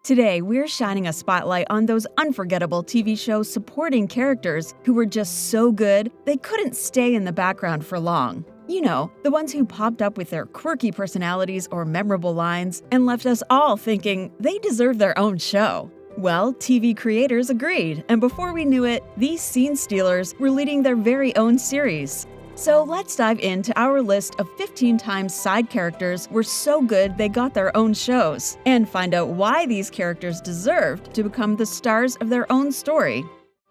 Today, we're shining a spotlight on those unforgettable TV show supporting characters who were just so good they couldn't stay in the background for long. You know, the ones who popped up with their quirky personalities or memorable lines and left us all thinking they deserve their own show. Well, TV creators agreed, and before we knew it, these scene stealers were leading their very own series. So let's dive into our list of 15 times side characters were so good they got their own shows, and find out why these characters deserved to become the stars of their own story.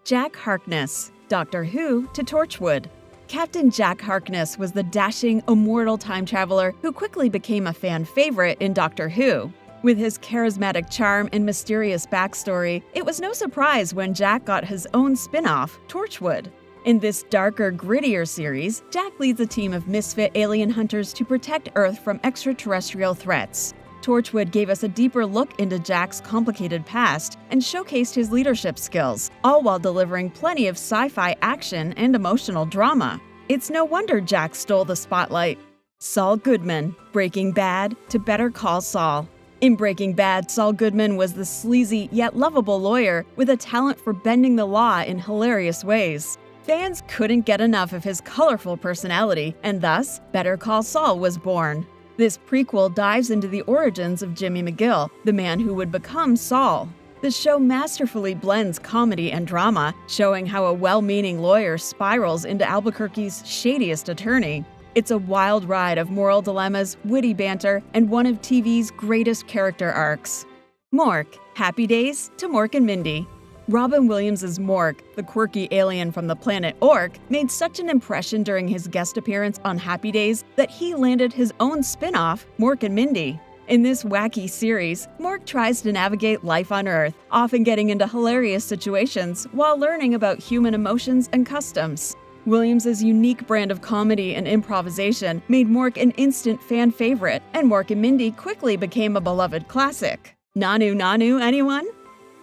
Jack Harkness, Doctor Who to Torchwood. Captain Jack Harkness was the dashing, immortal time traveler who quickly became a fan favorite in Doctor Who. With his charismatic charm and mysterious backstory, it was no surprise when Jack got his own spin-off, Torchwood. In this darker, grittier series, Jack leads a team of misfit alien hunters to protect Earth from extraterrestrial threats. Torchwood gave us a deeper look into Jack's complicated past and showcased his leadership skills, all while delivering plenty of sci-fi action and emotional drama. It's no wonder Jack stole the spotlight. Saul Goodman, Breaking Bad to Better Call Saul. In Breaking Bad, Saul Goodman was the sleazy yet lovable lawyer with a talent for bending the law in hilarious ways. Fans couldn't get enough of his colorful personality, and thus, Better Call Saul was born. This prequel dives into the origins of Jimmy McGill, the man who would become Saul. The show masterfully blends comedy and drama, showing how a well-meaning lawyer spirals into Albuquerque's shadiest attorney. It's a wild ride of moral dilemmas, witty banter, and one of TV's greatest character arcs. Mork, Happy Days to Mork and Mindy. Robin Williams' Mork, the quirky alien from the planet Ork, made such an impression during his guest appearance on Happy Days that he landed his own spin-off, Mork and Mindy. In this wacky series, Mork tries to navigate life on Earth, often getting into hilarious situations while learning about human emotions and customs. Williams' unique brand of comedy and improvisation made Mork an instant fan favorite, and Mork and Mindy quickly became a beloved classic. Nanu, anyone?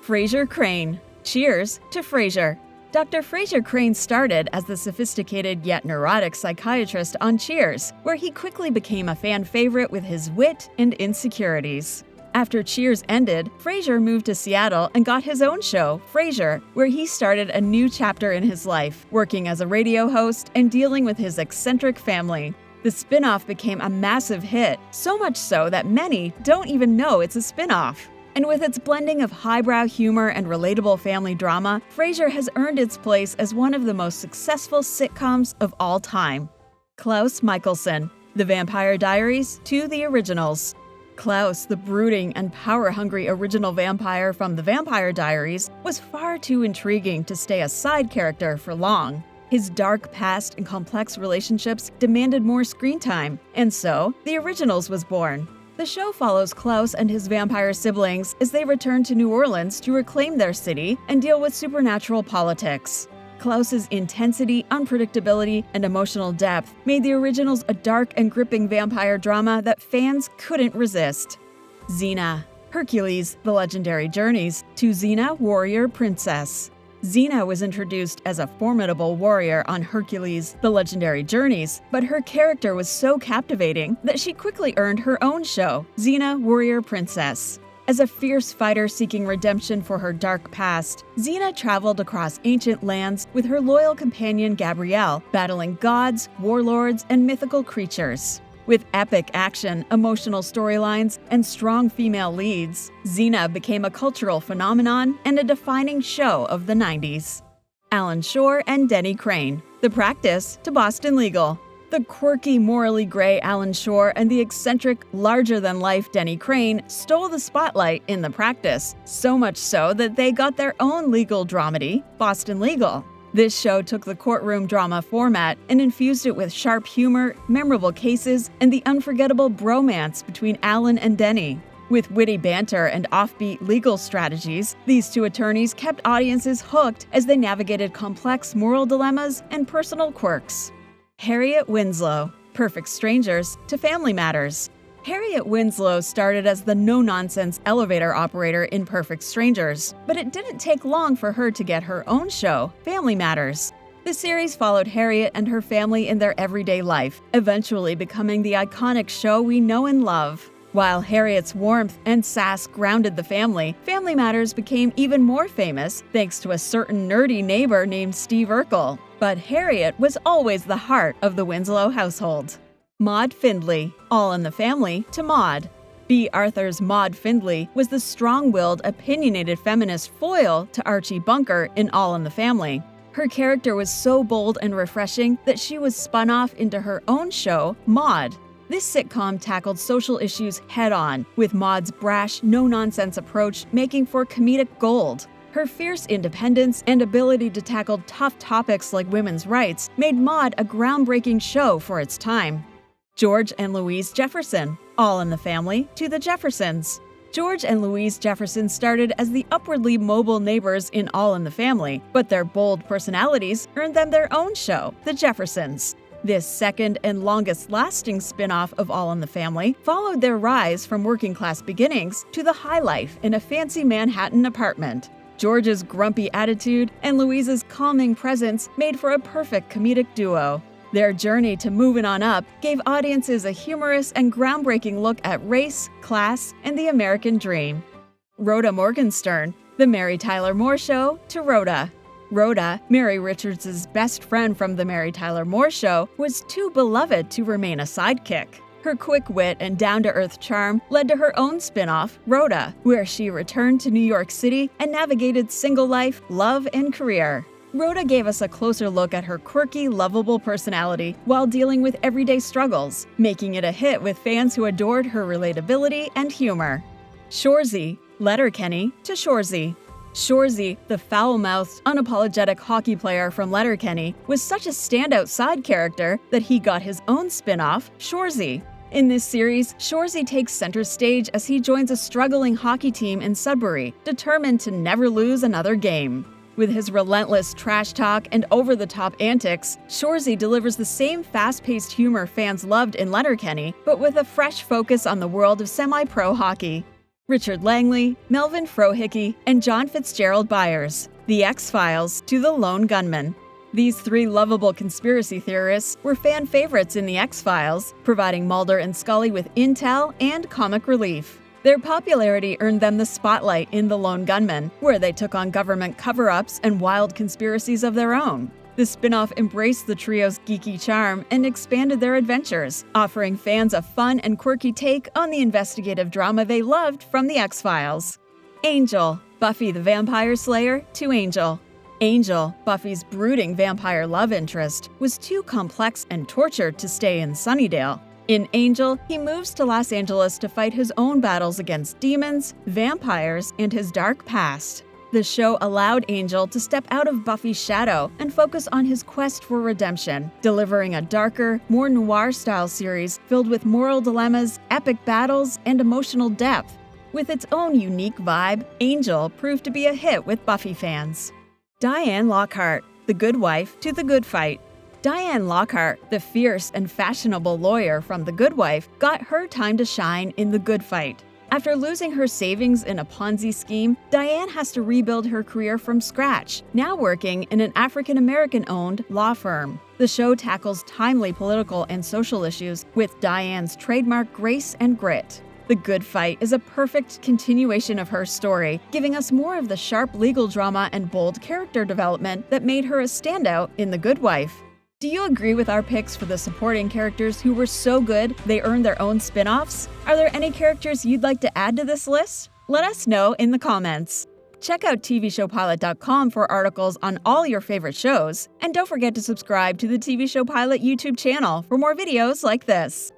Frasier Crane, Cheers to Frasier. Dr. Frasier Crane started as the sophisticated yet neurotic psychiatrist on Cheers, where he quickly became a fan favorite with his wit and insecurities. After Cheers ended, Frasier moved to Seattle and got his own show, Frasier, where he started a new chapter in his life, working as a radio host and dealing with his eccentric family. The spin-off became a massive hit, so much so that many don't even know it's a spin-off. And with its blending of highbrow humor and relatable family drama, Frasier has earned its place as one of the most successful sitcoms of all time. Klaus Mikaelson, The Vampire Diaries to the Originals. Klaus, the brooding and power-hungry original vampire from The Vampire Diaries, was far too intriguing to stay a side character for long. His dark past and complex relationships demanded more screen time, and so The Originals was born. The show follows Klaus and his vampire siblings as they return to New Orleans to reclaim their city and deal with supernatural politics. Klaus's intensity, unpredictability, and emotional depth made The Originals a dark and gripping vampire drama that fans couldn't resist. Xena, Hercules, The Legendary Journeys to Xena, Warrior Princess. Xena was introduced as a formidable warrior on Hercules, The Legendary Journeys, but her character was so captivating that she quickly earned her own show, Xena, Warrior Princess. As a fierce fighter seeking redemption for her dark past, Xena traveled across ancient lands with her loyal companion Gabrielle, battling gods, warlords, and mythical creatures. With epic action, emotional storylines, and strong female leads, Xena became a cultural phenomenon and a defining show of the 90s. Alan Shore and Denny Crane, The Practice to Boston Legal. The quirky, morally gray Alan Shore and the eccentric, larger-than-life Denny Crane stole the spotlight in The Practice, so much so that they got their own legal dramedy, Boston Legal. This show took the courtroom drama format and infused it with sharp humor, memorable cases, and the unforgettable bromance between Alan and Denny. With witty banter and offbeat legal strategies, these two attorneys kept audiences hooked as they navigated complex moral dilemmas and personal quirks. Harriette Winslow, Perfect Strangers to Family Matters. Harriette Winslow started as the no-nonsense elevator operator in Perfect Strangers, but it didn't take long for her to get her own show, Family Matters. The series followed Harriette and her family in their everyday life, eventually becoming the iconic show we know and love. While Harriette's warmth and sass grounded the family, Family Matters became even more famous thanks to a certain nerdy neighbor named Steve Urkel. But Harriette was always the heart of the Winslow household. Maude Findlay, All in the Family to Maude. B. Arthur's Maude Findlay was the strong-willed, opinionated feminist foil to Archie Bunker in All in the Family. Her character was so bold and refreshing that she was spun off into her own show, Maude. This sitcom tackled social issues head-on, with Maude's brash, no-nonsense approach making for comedic gold. Her fierce independence and ability to tackle tough topics like women's rights made Maude a groundbreaking show for its time. George and Louise Jefferson, All in the Family to the Jeffersons. George and Louise Jefferson started as the upwardly mobile neighbors in All in the Family, but their bold personalities earned them their own show, The Jeffersons. This second and longest-lasting spin-off of All in the Family followed their rise from working-class beginnings to the high life in a fancy Manhattan apartment. George's grumpy attitude and Louise's calming presence made for a perfect comedic duo. Their journey to moving on up gave audiences a humorous and groundbreaking look at race, class, and the American dream. Rhoda Morgenstern, The Mary Tyler Moore Show to Rhoda. Rhoda, Mary Richards' best friend from The Mary Tyler Moore Show, was too beloved to remain a sidekick. Her quick wit and down-to-earth charm led to her own spin-off, Rhoda, where she returned to New York City and navigated single life, love, and career. Rhoda gave us a closer look at her quirky, lovable personality while dealing with everyday struggles, making it a hit with fans who adored her relatability and humor. Shoresy, Letterkenny to Shoresy. Shoresy, the foul-mouthed, unapologetic hockey player from Letterkenny, was such a standout side character that he got his own spin-off, Shoresy. In this series, Shoresy takes center stage as he joins a struggling hockey team in Sudbury, determined to never lose another game. With his relentless trash talk and over-the-top antics, Shoresy delivers the same fast-paced humor fans loved in Letterkenny, but with a fresh focus on the world of semi-pro hockey. Richard Langley, Melvin Frohike, and John Fitzgerald Byers, The X-Files to The Lone Gunman. These three lovable conspiracy theorists were fan favorites in The X-Files, providing Mulder and Scully with intel and comic relief. Their popularity earned them the spotlight in The Lone Gunman, where they took on government cover-ups and wild conspiracies of their own. The spin-off embraced the trio's geeky charm and expanded their adventures, offering fans a fun and quirky take on the investigative drama they loved from The X-Files. Angel, Buffy the Vampire Slayer to Angel. Angel, Buffy's brooding vampire love interest, was too complex and tortured to stay in Sunnydale. In Angel, he moves to Los Angeles to fight his own battles against demons, vampires, and his dark past. The show allowed Angel to step out of Buffy's shadow and focus on his quest for redemption, delivering a darker, more noir-style series filled with moral dilemmas, epic battles, and emotional depth. With its own unique vibe, Angel proved to be a hit with Buffy fans. Diane Lockhart, The Good Wife to The Good Fight. Diane Lockhart, the fierce and fashionable lawyer from The Good Wife, got her time to shine in The Good Fight. After losing her savings in a Ponzi scheme, Diane has to rebuild her career from scratch, now working in an African-American-owned law firm. The show tackles timely political and social issues with Diane's trademark grace and grit. The Good Fight is a perfect continuation of her story, giving us more of the sharp legal drama and bold character development that made her a standout in The Good Wife. Do you agree with our picks for the supporting characters who were so good they earned their own spin-offs? Are there any characters you'd like to add to this list? Let us know in the comments. Check out TVShowPilot.com for articles on all your favorite shows, and don't forget to subscribe to the TV Show Pilot YouTube channel for more videos like this.